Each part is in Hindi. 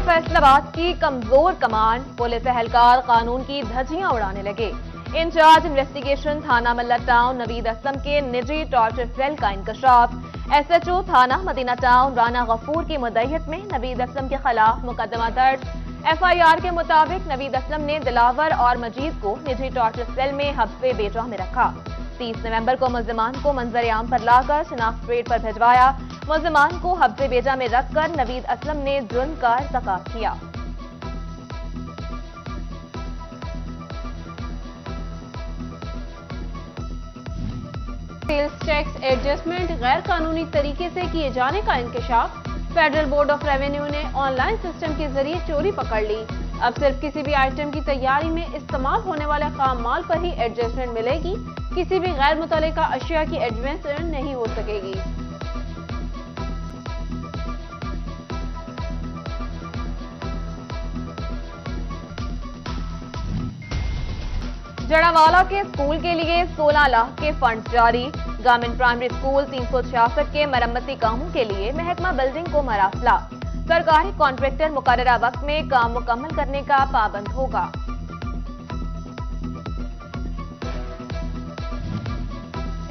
फैसलाबाद की कमजोर कमांड, पुलिस एहलकार कानून की धज्जियां उड़ाने लगे। इंचार्ज इन्वेस्टिगेशन थाना मल्ला टाउन नवीद असलम के निजी टॉर्चर सेल का इंकशाफ। एसएचओ थाना मदीना टाउन राना गफूर की मुद्दईयत में नवीद असलम के खिलाफ मुकदमा दर्ज। एफआईआर के मुताबिक नवीद असलम ने दिलावर और मजीद को निजी टॉर्चर सेल में हब्से बेजा में रखा। 30 नवंबर को मुल्जिमान को मंजर आम पर लाकर शिनाख्त पेड पर भिजवाया। मुल्जिमान को हब्से बेजा में रखकर नवीद असलम ने जुर्म का इर्तिकाब किया। सेल्स टैक्स एडजस्टमेंट गैर कानूनी तरीके से किए जाने का इंकशाफ। फेडरल बोर्ड ऑफ रेवेन्यू ने ऑनलाइन सिस्टम के जरिए चोरी पकड़ ली। अब सिर्फ किसी भी आइटम की तैयारी में इस्तेमाल होने वाले खाम माल पर ही एडजस्टमेंट मिलेगी। किसी भी गैर मुतल्लिका अशिया की एडजस्टमेंट नहीं हो सकेगी। जड़ावाला के स्कूल के लिए 16 लाख के फंड जारी। गवर्नमेंट प्राइमरी स्कूल 366 के मरम्मती कामों के लिए महकमा बिल्डिंग को मरासला। सरकारी कॉन्ट्रैक्टर मुकर्ररा वक्त में काम मुकम्मल करने का पाबंद होगा।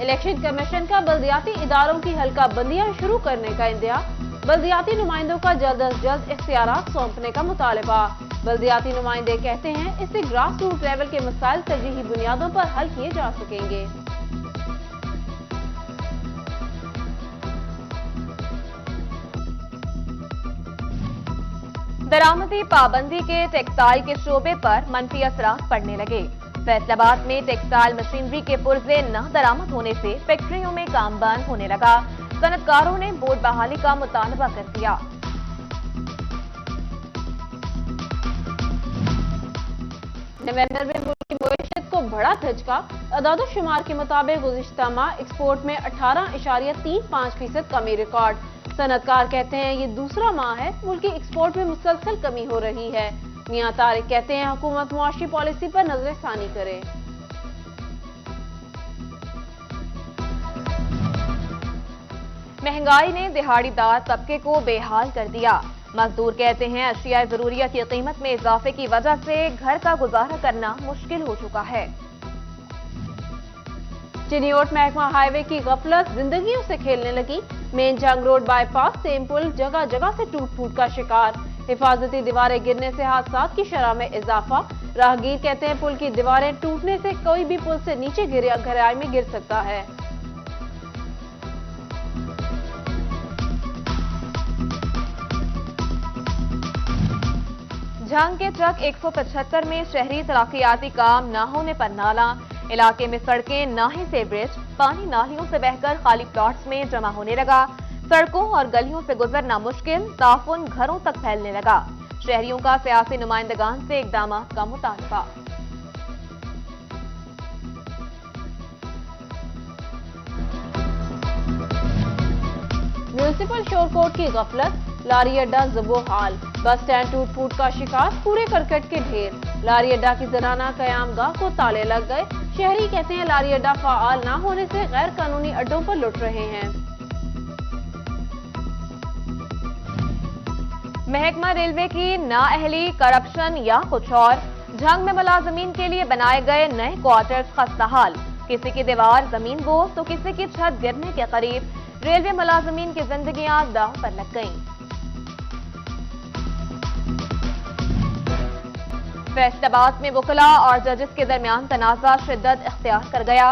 इलेक्शन कमीशन का बल्दियाती इदारों की हल्का बंदियां शुरू करने का इंतहा। बल्दियाती नुमाइंदों का जल्द अज जल्द इख्तियारात सौंपने का मुतालबा। बल्दियाती नुमाइंदे कहते हैं इससे ग्रास रूट लेवल के मसाइल तरजीही बुनियादों पर हल किए जा सकेंगे। दरामदी पाबंदी के टेक्सटाइल के शोबे पर मनफी असरात पड़ने लगे। फैसलाबाद में टेक्सटाइल मशीनरी के पुर्जे न दरामद होने से फैक्ट्रियों में काम बंद होने लगा। सनतकारों ने बोर्ड बहाली का मुतालबा कर दिया। नवंबर में मुल्क की मईशत को बड़ा झटका। अदादोशुमार के मुताबिक गुज़िश्ता माह एक्सपोर्ट में 18.35% कमी रिकॉर्ड। सनतकार कहते हैं ये दूसरा माह है मुल्क की एक्सपोर्ट में मुसलसल कमी हो रही है। मियां तारिक कहते हैं हुकूमत मुआशी पॉलिसी पर नजरसानी करे। महंगाई ने दिहाड़ीदार तबके को बेहाल कर दिया। मजदूर कहते हैं अशिया जरूरियत की कीमत में इजाफे की वजह से घर का गुजारा करना मुश्किल हो चुका है। चिनियोट महकमा हाईवे की गफलत जिंदगियों से खेलने लगी। मेन जंग रोड बाईपास सेम पुल जगह जगह से टूट फूट का शिकार। हिफाजती दीवारें गिरने से हादसात की शरह में इजाफा। राहगीर कहते हैं पुल की दीवारें टूटने से कोई भी पुल से नीचे गहराई में गिर सकता है। झंग के चक 175 में शहरी तरक्याती काम न होने पर नाला। इलाके में सड़कें नाहे से ब्रिज, पानी नालियों से बहकर खाली प्लॉट्स में जमा होने लगा। सड़कों और गलियों से गुजरना मुश्किल, ताफुन घरों तक फैलने लगा। शहरियों का सियासी नुमाइंदगान से इकदाम का मुतालबा। म्यूनिसिपल शोरकोट की गफलत। लारी अड्डा जबो हाल। बस स्टैंड टूट फूट का शिकार, पूरे करकट के ढेर। लारी अड्डा की जनाना कयामगाह को ताले लग गए। शहरी कहते हैं लारी अड्डा फाल न होने से गैर कानूनी अड्डों पर लुट रहे हैं। महकमा रेलवे की नाअहली, करप्शन या कुछ और। झंग में मुलाजमीन के लिए बनाए गए नए क्वार्टर्स खस्ताहाल। किसी की दीवार जमीन गो तो किसी की छत गिरने के करीब। रेलवे मुलाजमीन की जिंदगियां दांव पर लग गईं। फैसलाबाद में वकला और जजेस के दरमियान तनाजा शिद्दत इख्तियार कर गया।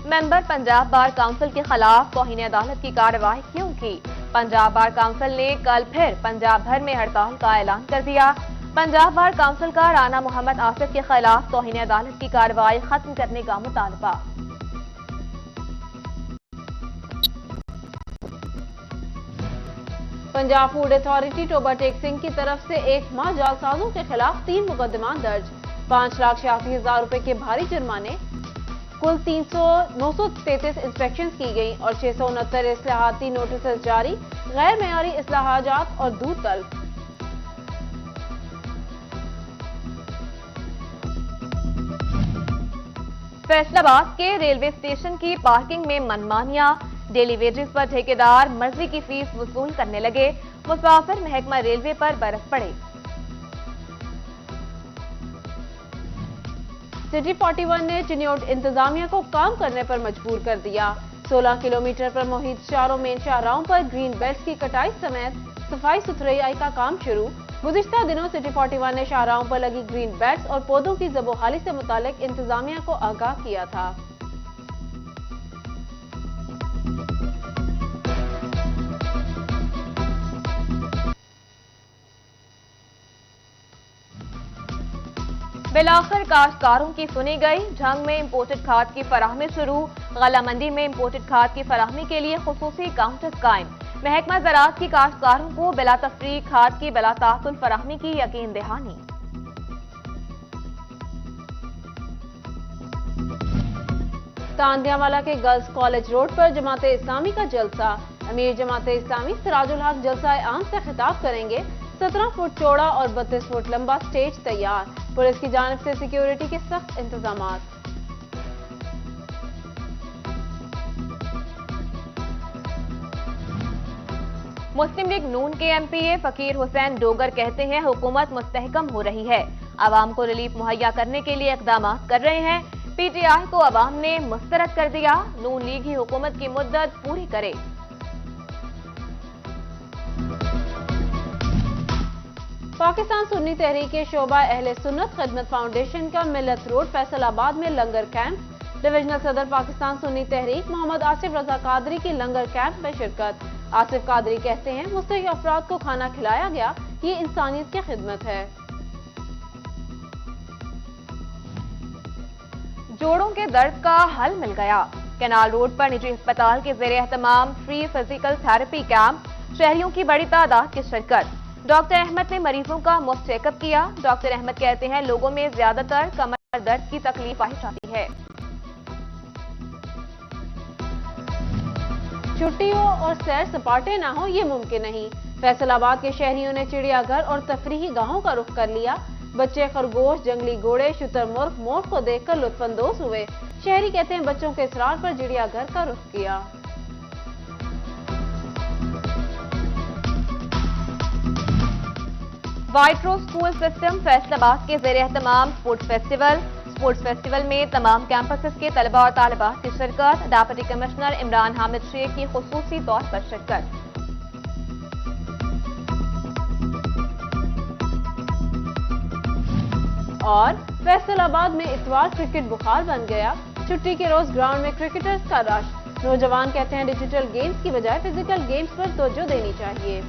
मेंबर पंजाब बार काउंसिल के खिलाफ तौहीन अदालत की कार्रवाई क्यों की? पंजाब बार काउंसिल ने कल फिर पंजाब भर में हड़ताल का ऐलान कर दिया। पंजाब बार काउंसिल का राना मोहम्मद आसिफ के खिलाफ तौहीन अदालत की कार्रवाई खत्म करने का मुतालबा। पंजाब फूड अथॉरिटी टोबा टेक्सिंग की तरफ से एक माह जालसाजों के खिलाफ 3 मुकदमा दर्ज। 5,86,000 रुपए के भारी जुर्माने। कुल 933 इंस्पेक्शन की गई और 669 इस्लाहाती नोटिस जारी। गैर मेयारी इस्लाहात और दूध तल्फ। फैसलाबाद के रेलवे स्टेशन की पार्किंग में मनमानियां। डेली वेजेस पर ठेकेदार मर्जी की फीस वसूल करने लगे। मुसाफिर महकमा रेलवे पर बरस पड़े। सिटी 41 ने चिन्योट इंतजामिया को काम करने पर मजबूर कर दिया। 16 किलोमीटर पर मुहित चारों मेन शाहराहों पर ग्रीन बेल्ट की कटाई समेत सफाई सुथराई का काम शुरू। गुज़िश्ता दिनों सिटी 41 ने शाहराहों पर लगी ग्रीन बेल्ट और पौधों की ज़बोहाली से मुतालिक इंतजामिया को आगाह किया था। बिलाखिर काश्तकारों की सुनी गई। झंग में इंपोर्टेड खाद की फराहमी शुरू। गला मंडी में इंपोर्टेड खाद की फराहमी के लिए खुसूसी काउंटर्स कायम। महकमा ज़राअत की काश्तकारों को बिला तफरीक खाद की बिला ताकुल फराहमी की यकीन दहानी। तांदियावाला के गर्ल्स कॉलेज रोड पर जमाते इस्लामी का जलसा। अमीर जमाते इस्लामी सिराजुल हक जलसा आम से खिताब करेंगे। 17 फुट चौड़ा और 32 फुट लंबा स्टेज तैयार। पुलिस की जानिब से सिक्योरिटी के सख्त इंतजामात। मुस्लिम लीग नून के एमपीए फकीर हुसैन डोगर कहते हैं हुकूमत मुस्तहकम हो रही है, आवाम को रिलीफ मुहैया करने के लिए इकदाम कर रहे हैं। पीटीआई को आवाम ने मुस्तरद कर दिया, नून लीग ही हुकूमत की मुद्दत पूरी करे। पाकिस्तान सुन्नी तहरीक शोबा अहले सुन्नत खिदमत फाउंडेशन का मिल्लत रोड फैसलाबाद में लंगर कैंप। डिविजनल सदर पाकिस्तान सुन्नी तहरीक मोहम्मद आसिफ रजा कादरी की लंगर कैंप में शिरकत। आसिफ कादरी कहते हैं मुस्तहिक अफराद को खाना खिलाया गया, ये इंसानियत की खिदमत है। जोड़ों के दर्द का हल मिल गया। कैनाल रोड पर निजी अस्पताल के जेर एहतमाम फ्री फिजिकल थेरेपी कैंप। शहरियों की बड़ी तादाद की शिरकत। डॉक्टर अहमद ने मरीजों का मुफ्त चेकअप किया। डॉक्टर अहमद कहते हैं लोगों में ज्यादातर कमर दर्द की तकलीफ पाई जाती है। छुट्टियों और सैर सपाटे ना हो ये मुमकिन नहीं। फैसलाबाद के शहरियों ने चिड़ियाघर और तफरीही गाहों का रुख कर लिया। बच्चे खरगोश, जंगली घोड़े, शुतुरमुर्ग, मोर को देखकर लुत्फानंदोज हुए। शहरी कहते हैं बच्चों के इसरार पर चिड़ियाघर का रुख किया। व्हाइट रोज स्कूल सिस्टम फैसलाबाद के जेर एहतमाम स्पोर्ट्स फेस्टिवल में तमाम कैंपसेस के तलबा और तालिबात की शिरकत। डेप्यूटी कमिश्नर इमरान हामिद शेख की खुसूसी तौर पर शिरकत। और फैसलाबाद में इतवार क्रिकेट बुखार बन गया। छुट्टी के रोज ग्राउंड में क्रिकेटर्स का रश। नौजवान कहते हैं डिजिटल गेम्स की बजाय फिजिकल गेम्स पर तवज्जो देनी चाहिए।